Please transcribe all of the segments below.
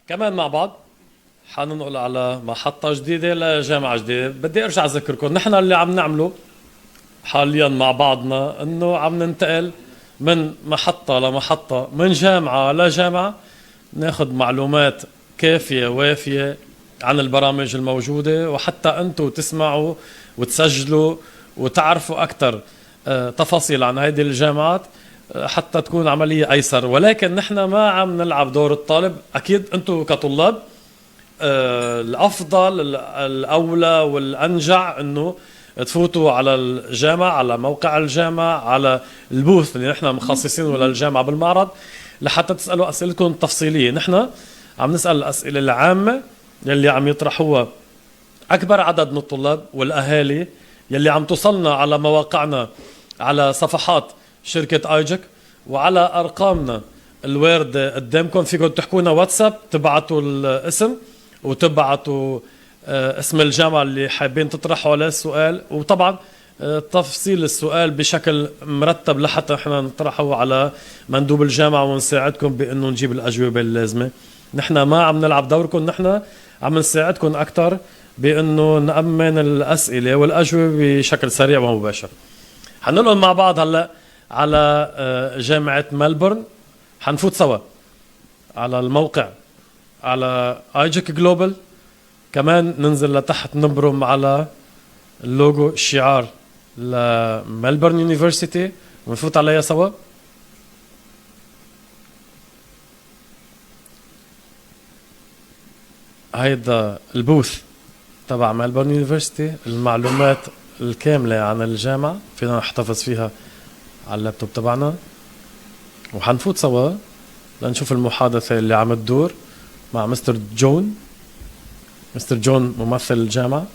كمان مع بعض حننقل على محطة جديدة لجامعة جديدة. بدي ارجع اذكركم نحن اللي عم نعمله حاليا مع بعضنا انه عم ننتقل من محطة لمحطة، من جامعة لجامعة، ناخذ معلومات كافية وافية عن البرامج الموجودة، وحتى انتم تسمعوا وتسجلوا وتعرفوا اكثر تفاصيل عن هذه الجامعات حتى تكون عملية ايسر. ولكن نحن ما عم نلعب دور الطالب، اكيد انتم كطلاب الافضل الاولى والانجع انه تفوتوا على الجامعة، على موقع الجامعة، على البوث اللي نحن مخصصينه للجامعة بالمعرض لحتى تسألوا أسئلتكم التفصيلية. نحن عم نسأل الأسئلة العامة يلي عم يطرحوها أكبر عدد من الطلاب والأهالي يلي عم توصلنا على مواقعنا، على صفحات شركة آيجك، وعلى أرقامنا الواردة قدامكم. فيكم تحكونا واتساب، تبعتوا الاسم وتبعتوا اسم الجامعة اللي حابين تطرحوا عليه السؤال، وطبعا تفصيل السؤال بشكل مرتب لحتى احنا نطرحه على مندوب الجامعة ونساعدكم بانه نجيب الاجوبة اللازمة. نحن ما عم نلعب دوركم، نحن عم نساعدكم اكثر بانه نأمن الاسئلة والاجوبة بشكل سريع ومباشر. حننقل مع بعض هلا على جامعة ملبورن. حنفوت سوا على الموقع على ايجك جلوبال، كمان ننزل لتحت نبرم على اللوجو الشعار لملبورن يونيفرسيتي ونفوت عليها سوا. هيدا البوث تبع ملبورن يونيفرسيتي، المعلومات الكاملة عن الجامعة فينا نحتفظ فيها على اللابتوب تبعنا، وحنفوت سوا لنشوف المحادثة اللي عم تدور مع مستر جون. مستر جون ممثل الجامعة.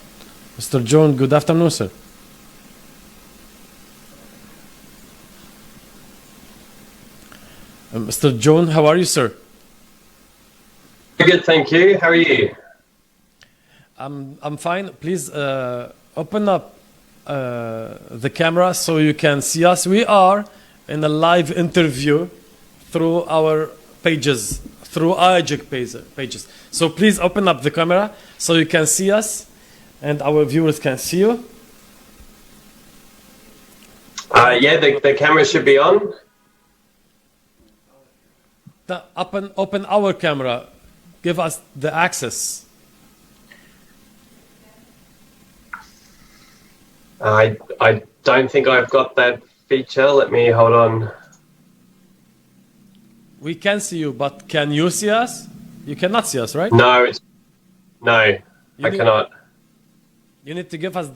Mr. John, good afternoon, sir. Mr. John, how are you, sir? Good, thank you. How are you? I'm fine. Please open up the camera so you can see us. We are in a live interview through our pages, through IJIC pages. So please open up the camera so you can see us and our viewers can see you. Yeah, the camera should be on. Open our camera. Give us the access. I don't think I've got that feature. Let me hold on. We can see you, but can you see us? You cannot see us, right? No, I cannot. You need to give us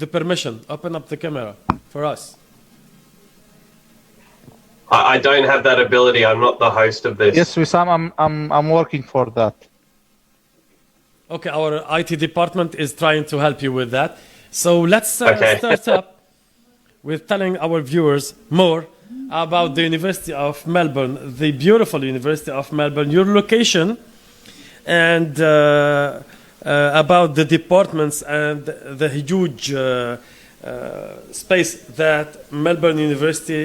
the permission. Open up the camera for us. I don't have that ability. I'm not the host of this. Yes, Wissam, I'm working for that. Okay, our IT department is trying to help you with that. So let's start up with telling our viewers more about the University of Melbourne, the beautiful University of Melbourne, your location, and about the departments and the huge space that Melbourne University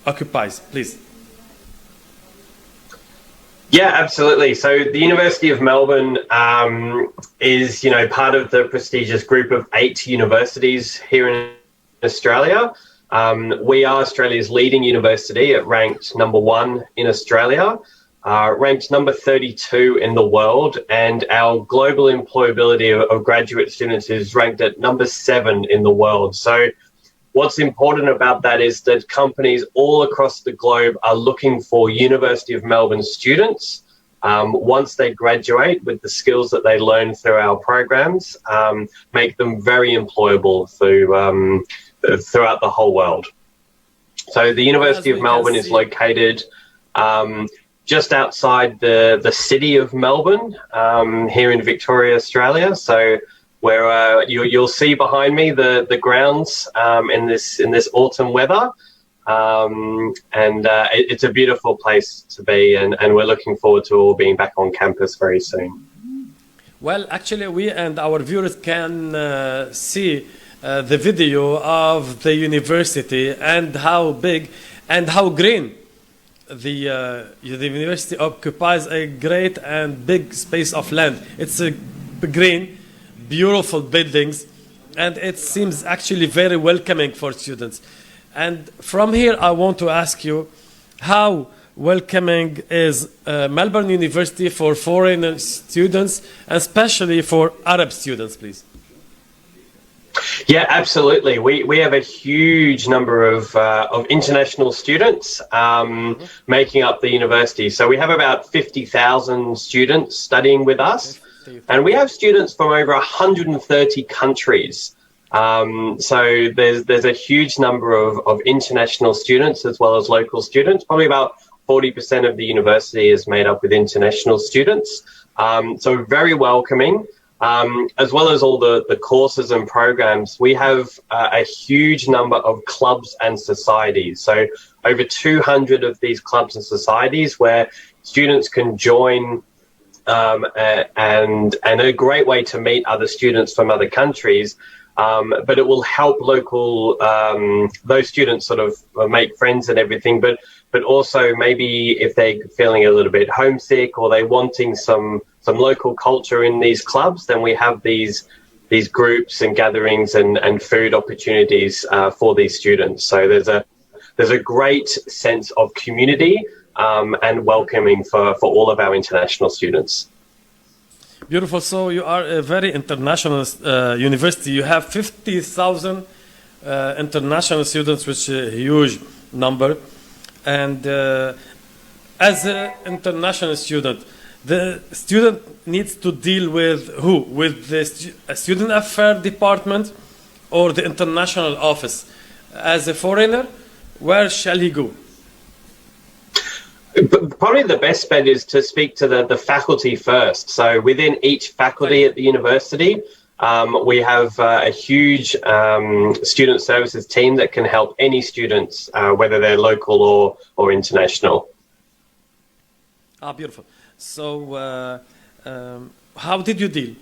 occupies, please. Yeah, absolutely. So the University of Melbourne is, part of the prestigious group of 8 universities here in Australia. We are Australia's leading university. It ranked number 1 in Australia, ranked number 32 in the world, and our global employability of graduate students is ranked at number 7 in the world. So what's important about that is that companies all across the globe are looking for University of Melbourne students once they graduate with the skills that they learn through our programs, make them very employable throughout the whole world. So the University of Melbourne is located just outside the city of Melbourne here in Victoria, Australia. So where you'll see behind me the grounds in this autumn weather, and it's a beautiful place to be, and we're looking forward to all being back on campus very soon. Well, actually, we and our viewers can see the video of the university and how big and how green the university occupies a great and big space of land. It's a green, beautiful buildings, and it seems actually very welcoming for students. And from here, I want to ask you, how welcoming is Melbourne University for foreign students, especially for Arab students, please? Yeah, absolutely. We have a huge number of international students making up the university. So we have about 50,000 students studying with us, and we have students from over 130 countries. So there's a huge number of international students as well as local students. Probably about 40% of the university is made up with international students. So very welcoming. As well as all the courses and programs, we have a huge number of clubs and societies. So over 200 of these clubs and societies where students can join, and a great way to meet other students from other countries. But it will help local, those students sort of make friends and everything, but also maybe if they're feeling a little bit homesick or they're wanting some local culture in these clubs, then we have these groups and gatherings and food opportunities for these students. So there's a great sense of community and welcoming for all of our international students. Beautiful. So you are a very international university. You have 50,000 international students, which is a huge number. And as an international student, the student needs to deal with who? With the student affairs department or the international office? As a foreigner, where shall he go? Probably the best bet is to speak to the faculty first. So within each faculty at the university, we have a huge student services team that can help any students, whether they're local or international. Beautiful. So how did you deal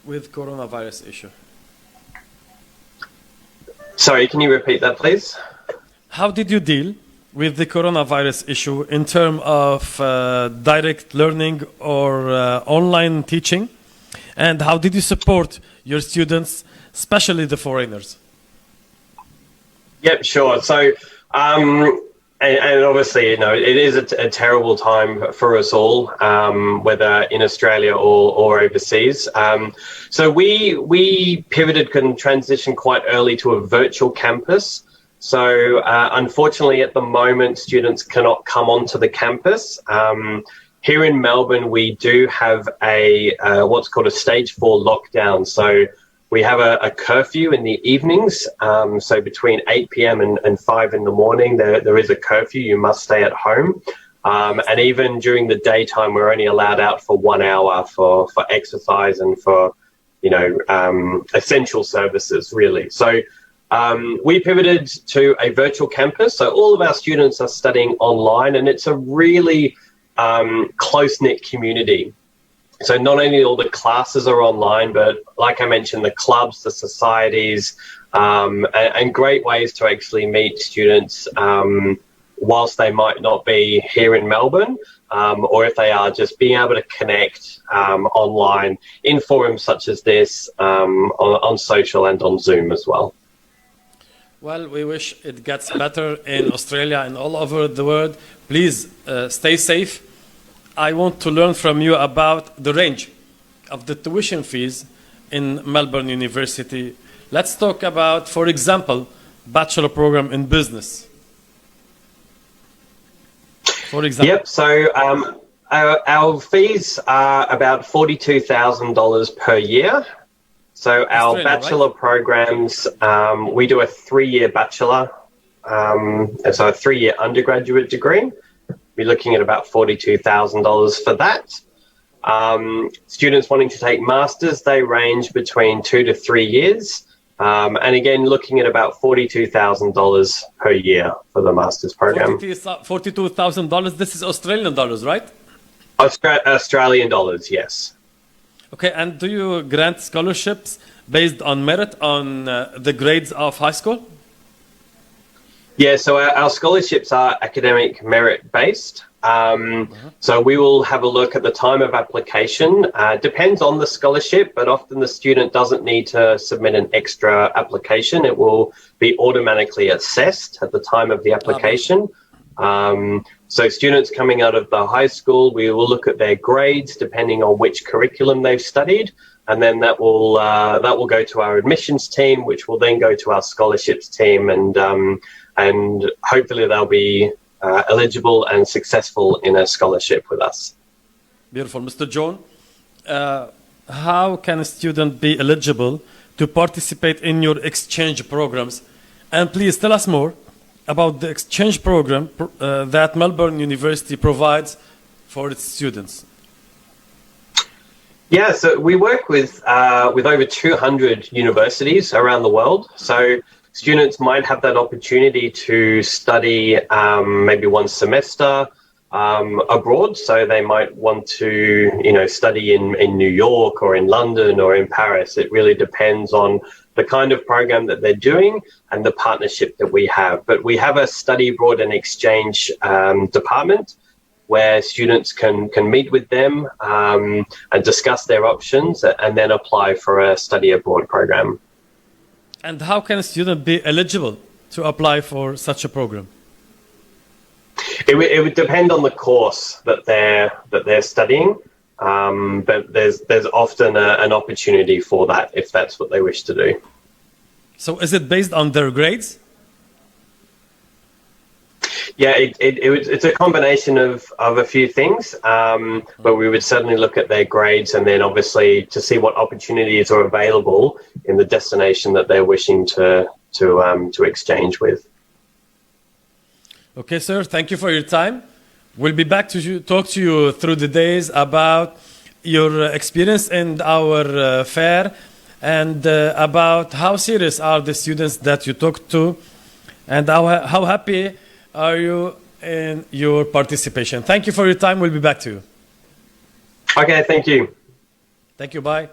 with coronavirus issue? Sorry, can you repeat that, please? How did you deal with the coronavirus issue in terms of direct learning or online teaching? And how did you support your students, especially the foreigners? Yep, sure. So, and obviously, you know, it is a terrible time for us all, whether in Australia or overseas. So we pivoted and transitioned quite early to a virtual campus. So unfortunately, at the moment, students cannot come onto the campus. Here in Melbourne, we do have a what's called a stage 4 lockdown. So we have a curfew in the evenings. So between 8 p.m. and 5 in the morning, there is a curfew. You must stay at home. And even during the daytime, we're only allowed out for 1 hour for exercise and for, you know, essential services, really. So we pivoted to a virtual campus. So all of our students are studying online, and it's a really close-knit community. So not only all the classes are online, but like I mentioned, the clubs, the societies, and great ways to actually meet students whilst they might not be here in Melbourne, or if they are, just being able to connect online in forums such as this, on social and on Zoom as well. Well, we wish it gets better in Australia and all over the world. Please stay safe. I want to learn from you about the range of the tuition fees in Melbourne University. Let's talk about, for example, bachelor program in business. For example. Yep. So our fees are about $42,000 per year. So our bachelor programs, we do a 3-year bachelor, and so a 3-year undergraduate degree. We're looking at about $42,000 for that. Students wanting to take masters, they range between 2 to 3 years. And again, looking at about $42,000 per year for the master's program. $42,000, this is Australian dollars, right? Australian dollars, yes. Okay, and do you grant scholarships based on merit on the grades of high school? Yeah, so our scholarships are academic merit based. So we will have a look at the time of application. Depends on the scholarship, but often the student doesn't need to submit an extra application. It will be automatically assessed at the time of the application. So students coming out of the high school, we will look at their grades depending on which curriculum they've studied. And then that will go to our admissions team, which will then go to our scholarships team, and hopefully they'll be eligible and successful in a scholarship with us. Beautiful. Mr. John, how can a student be eligible to participate in your exchange programs? And please tell us more about the exchange program that Melbourne University provides for its students. Yeah, so we work with over 200 universities around the world. So students might have that opportunity to study maybe one semester abroad. So they might want to, study in New York or in London or in Paris. It really depends on the kind of program that they're doing and the partnership that we have. But we have a study abroad and exchange department where students can meet with them and discuss their options and then apply for a study abroad program. And how can a student be eligible to apply for such a program? It would depend on the course that they're studying, but there's often an opportunity for that if that's what they wish to do. So is it based on their grades? Yeah, it's a combination of a few things, but we would certainly look at their grades and then obviously to see what opportunities are available in the destination that they're wishing to exchange with. Okay, sir. Thank you for your time. We'll be back to talk to you through the days about your experience in our fair and about how serious are the students that you talked to and how happy are you in your participation. Thank you for your time. We'll be back to you. Okay, thank you. Thank you. Bye.